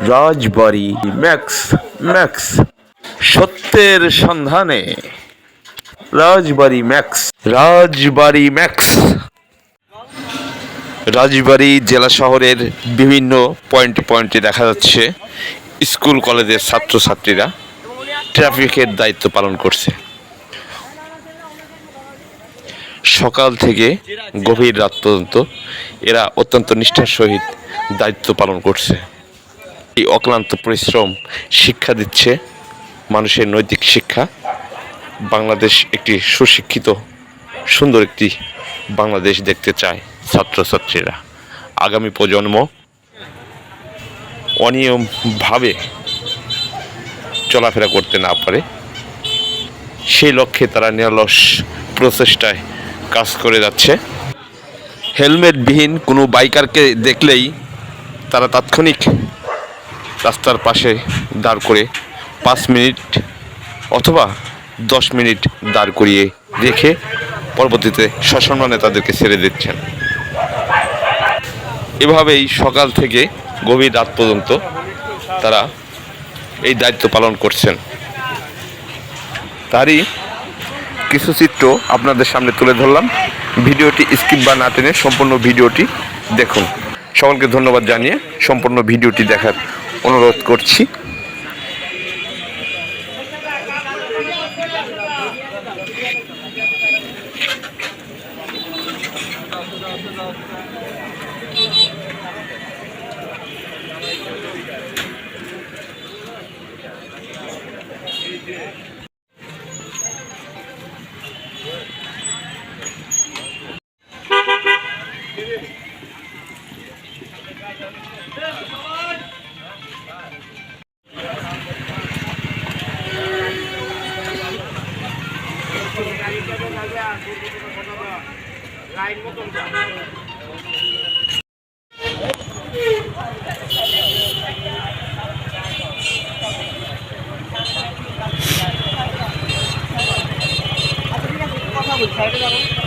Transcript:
রাজবাড়ী max max সত্যের সন্ধানে। রাজবাড়ী max রাজবাড়ী max রাজবাড়ী জেলা শহরের বিভিন্ন পয়েন্টে পয়েন্টে দেখা যাচ্ছে স্কুল কলেজের ছাত্রছাত্রীরা ট্রাফিকের দায়িত্ব পালন করছে। সকাল থেকে গভীর রাত পর্যন্ত এরা অত্যন্ত নিষ্ঠার সহিত দায়িত্ব পালন করছে। এই অক্লান্ত পরিশ্রম শিক্ষা দিচ্ছে মানুষের নৈতিক শিক্ষা। বাংলাদেশ একটি সুশিক্ষিত সুন্দর একটি বাংলাদেশ দেখতে চায় ছাত্রছাত্রীরা। আগামী প্রজন্ম অনিয়মভাবে চলাফেরা করতে না পারে সেই লক্ষ্যে তারা নিরলস প্রচেষ্টায় কাজ করে যাচ্ছে। হেলমেটবিহীন কোনো বাইকারকে দেখলেই তারা তাৎক্ষণিক রাস্তার পাশে দাঁড় করে 5 মিনিট অথবা 10 মিনিট দাঁড় করিয়ে রেখে পরবর্তীতে সসম্মানে তাদেরকে ছেড়ে দিচ্ছেন। এভাবেই সকাল থেকে গভীর রাত পর্যন্ত তারা এই দায়িত্ব পালন করছেন। তারই কিছু চিত্র আপনাদের সামনে তুলে ধরলাম। ভিডিওটি স্কিপ বা না টেনে সম্পূর্ণ ভিডিওটি দেখুন। সকলকে ধন্যবাদ জানিয়ে সম্পূর্ণ ভিডিওটি দেখার অনুরোধ করছি। লাইন মতন কথা বলছি